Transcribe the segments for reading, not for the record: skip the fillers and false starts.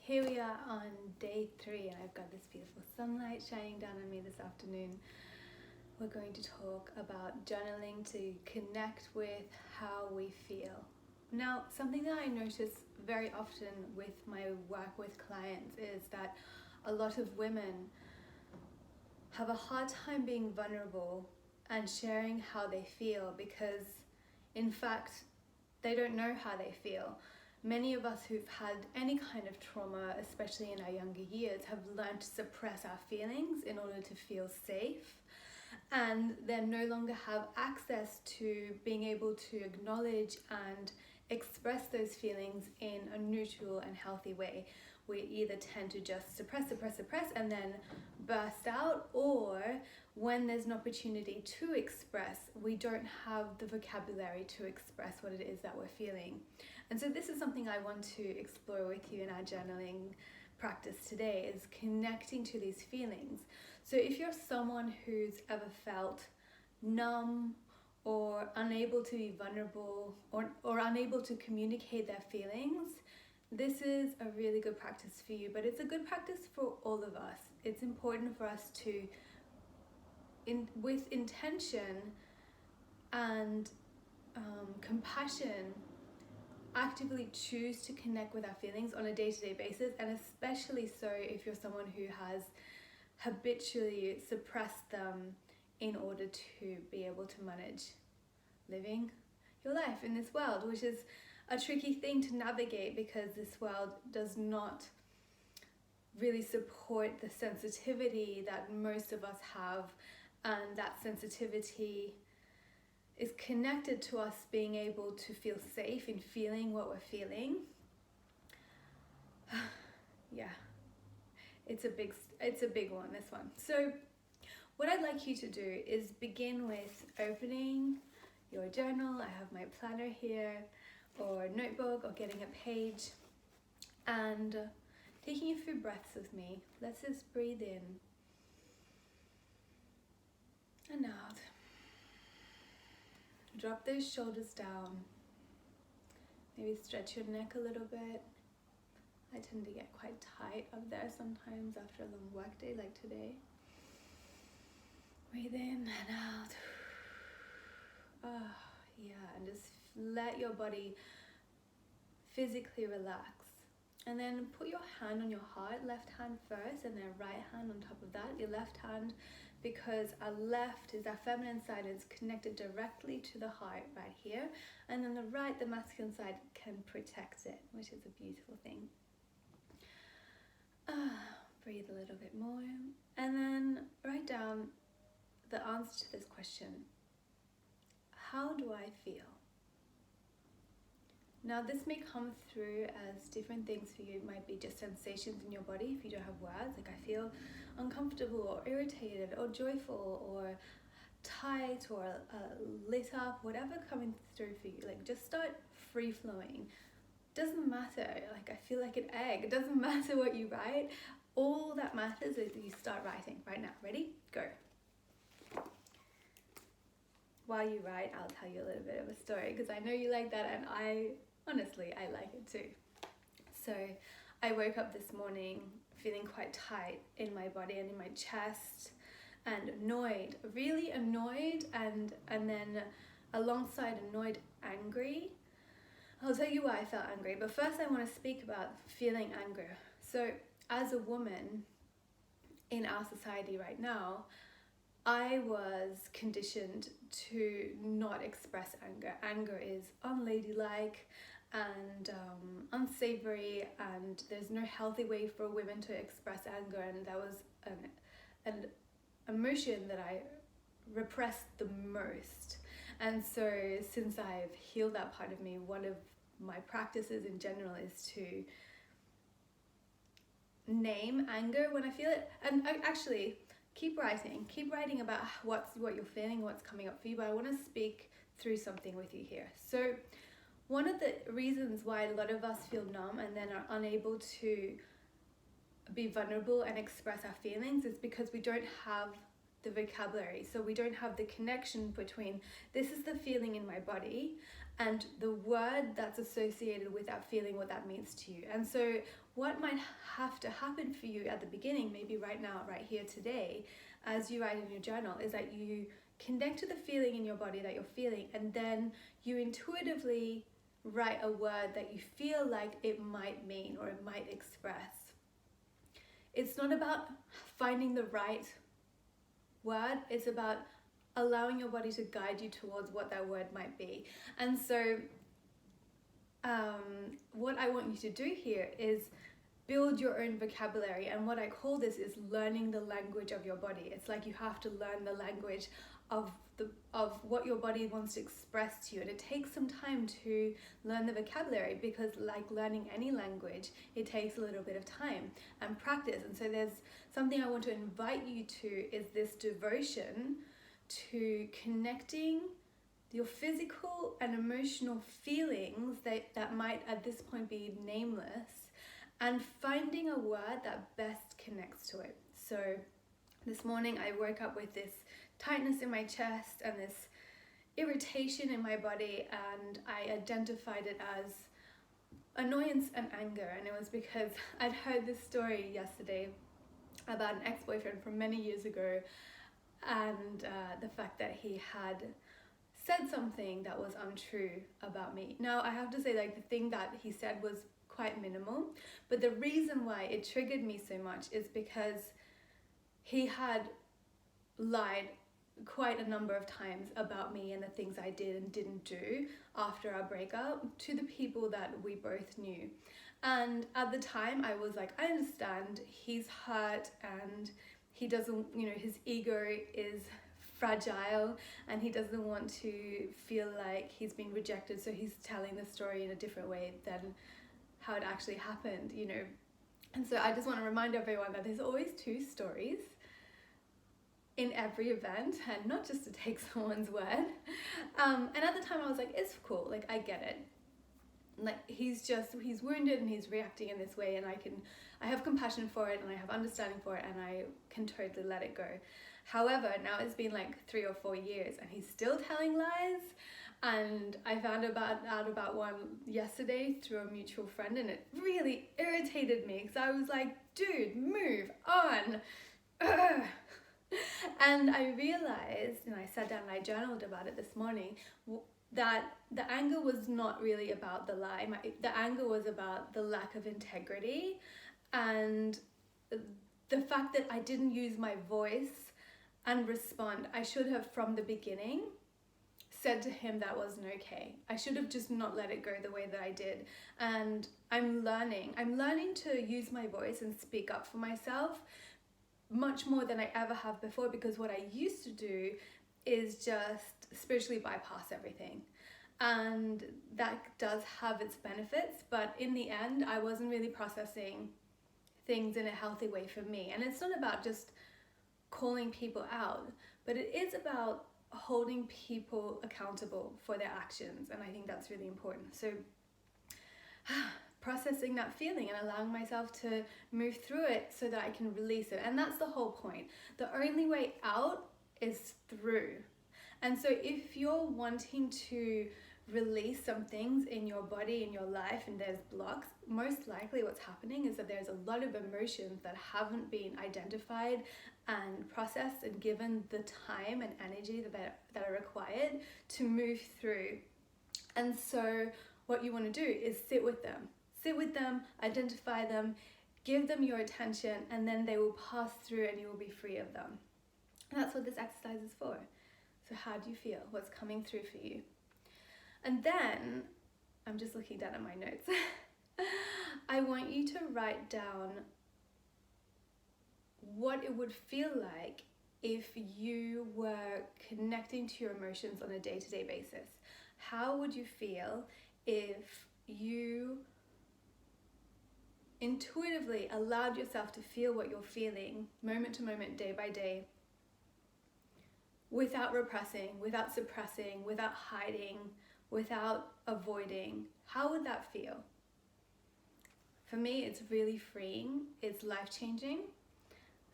Here we are on day 3 and I've got this beautiful sunlight shining down on me this afternoon. We're going to talk about journaling to connect with how we feel. Now, something that I notice very often with my work with clients is that a lot of women have a hard time being vulnerable and sharing how they feel because, in fact, they don't know how they feel. Many of us who've had any kind of trauma, especially in our younger years, have learned to suppress our feelings in order to feel safe, and then no longer have access to being able to acknowledge and express those feelings in a neutral and healthy way. We either tend to just suppress and then burst out, or when there's an opportunity to express, we don't have the vocabulary to express what it is that we're feeling. And so this is something I want to explore with you in our journaling practice today, is connecting to these feelings. So if you're someone who's ever felt numb or unable to be vulnerable or unable to communicate their feelings, this is a really good practice for you, but it's a good practice for all of us. It's important for us to, with intention and compassion, actively choose to connect with our feelings on a day-to-day basis, and especially so if you're someone who has habitually suppressed them in order to be able to manage living your life in this world, which is a tricky thing to navigate because this world does not really support the sensitivity that most of us have, and that sensitivity is connected to us being able to feel safe in feeling what we're feeling. Yeah, it's a big one, this one. So what I'd like you to do is begin with opening your journal. I have my planner here, or notebook, or getting a page, and taking a few breaths with me. Let's just breathe in and out. Drop those shoulders down. Maybe stretch your neck a little bit. I tend to get quite tight up there sometimes after a long work day like today. Breathe in and out. And just let your body physically relax. And then put your hand on your heart, left hand first, and then right hand on top of that, your left hand, because our left is our feminine side, is connected directly to the heart right here, and then the right, the masculine side, can protect it, which is a beautiful thing. Breathe a little bit more, and then write down the answer to this question. How do I feel? Now, this may come through as different things for you. It might be just sensations in your body if you don't have words, like I feel uncomfortable or irritated or joyful or tight or lit up, whatever coming through for you. Like, just start free flowing. Doesn't matter, like I feel like an egg. It doesn't matter what you write. All that matters is that you start writing right now. Ready? Go. While you write, I'll tell you a little bit of a story because I know you like that, and honestly, I like it too. So I woke up this morning feeling quite tight in my body and in my chest, and annoyed, really annoyed, and then alongside annoyed, angry. I'll tell you why I felt angry, but first I want to speak about feeling anger. So as a woman in our society right now, I was conditioned to not express anger. Anger is unladylike and unsavory, and there's no healthy way for women to express anger, and that was an emotion that I repressed the most. And so since I've healed that part of me, one of my practices in general is to name anger when I feel it, and actually keep writing about what you're feeling, what's coming up for you, but I want to speak through something with you here. So one of the reasons why a lot of us feel numb and then are unable to be vulnerable and express our feelings is because we don't have the vocabulary. So we don't have the connection between this is the feeling in my body and the word that's associated with that feeling, what that means to you. And so what might have to happen for you at the beginning, maybe right now, right here today, as you write in your journal, is that you connect to the feeling in your body that you're feeling, and then you intuitively write a word that you feel like it might mean or it might express. It's not about finding the right word, it's about allowing your body to guide you towards what that word might be. And so what I want you to do here is build your own vocabulary, and what I call this is learning the language of your body. It's like you have to learn the language of what your body wants to express to you, and it takes some time to learn the vocabulary, because like learning any language, it takes a little bit of time and practice. And so there's something I want to invite you to, is this devotion to connecting your physical and emotional feelings that might at this point be nameless, and finding a word that best connects to it. So this morning I woke up with this tightness in my chest and this irritation in my body, and I identified it as annoyance and anger. And it was because I'd heard this story yesterday about an ex-boyfriend from many years ago, and the fact that he had said something that was untrue about me. Now I have to say, like, the thing that he said was quite minimal, but the reason why it triggered me so much is because he had lied quite a number of times about me and the things I did and didn't do after our breakup to the people that we both knew. And at the time I was like, I understand, he's hurt and he doesn't, his ego is fragile and he doesn't want to feel like he's been rejected, so he's telling the story in a different way than how it actually happened, And so I just want to remind everyone that there's always two stories in every event, and not just to take someone's word. And at the time I was like, it's cool, like I get it. Like he's wounded and he's reacting in this way, and I have compassion for it and I have understanding for it, and I can totally let it go. However, now it's been like 3 or 4 years and he's still telling lies. And I found out about one yesterday through a mutual friend, and it really irritated me because I was like, dude, move on. Ugh. And I realized, and I sat down and I journaled about it this morning, that the anger was not really about the lie. The anger was about the lack of integrity and the fact that I didn't use my voice and respond. I should have, from the beginning, said to him that wasn't okay. I should have just not let it go the way that I did. And I'm learning to use my voice and speak up for myself much more than I ever have before, because what I used to do is just spiritually bypass everything. And that does have its benefits, but in the end, I wasn't really processing things in a healthy way for me. And it's not about just calling people out, but it is about holding people accountable for their actions, and I think that's really important. So processing that feeling and allowing myself to move through it so that I can release it, and that's the whole point. The only way out is through. And so if you're wanting to release some things in your body, in your life, and there's blocks, most likely what's happening is that there's a lot of emotions that haven't been identified and processed and given the time and energy that are required to move through. And so what you want to do is sit with them, identify them, give them your attention, and then they will pass through and you will be free of them. And that's what this exercise is for. So how do you feel? What's coming through for you? And then, I'm just looking down at my notes. I want you to write down what it would feel like if you were connecting to your emotions on a day-to-day basis. How would you feel if you intuitively allowed yourself to feel what you're feeling moment to moment, day by day, without repressing, without suppressing, without hiding, without avoiding? How would that feel? For me, it's really freeing. It's life-changing,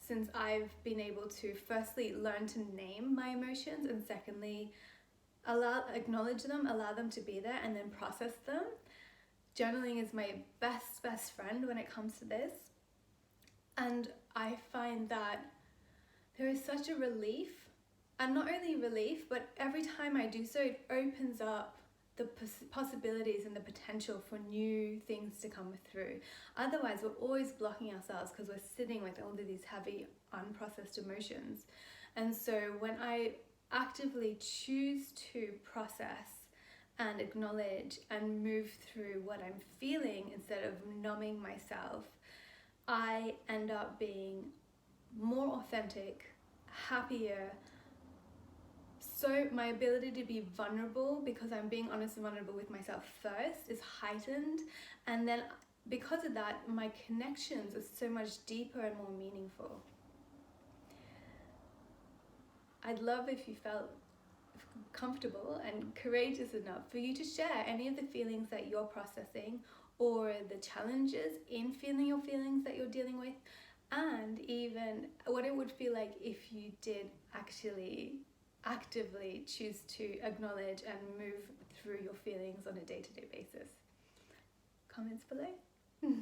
since I've been able to firstly learn to name my emotions, and secondly acknowledge them, allow them to be there, and then process them. Journaling is my best friend when it comes to this. And I find that there is such a relief, and not only relief, but every time I do so, it opens up the possibilities and the potential for new things to come through. Otherwise, we're always blocking ourselves because we're sitting with all of these heavy, unprocessed emotions. And so when I actively choose to process and acknowledge and move through what I'm feeling instead of numbing myself, I end up being more authentic, happier. So my ability to be vulnerable, because I'm being honest and vulnerable with myself first, is heightened. And then because of that, my connections are so much deeper and more meaningful. I'd love if you felt comfortable and courageous enough for you to share any of the feelings that you're processing, or the challenges in feeling your feelings that you're dealing with, and even what it would feel like if you did actually actively choose to acknowledge and move through your feelings on a day-to-day basis. Comments below.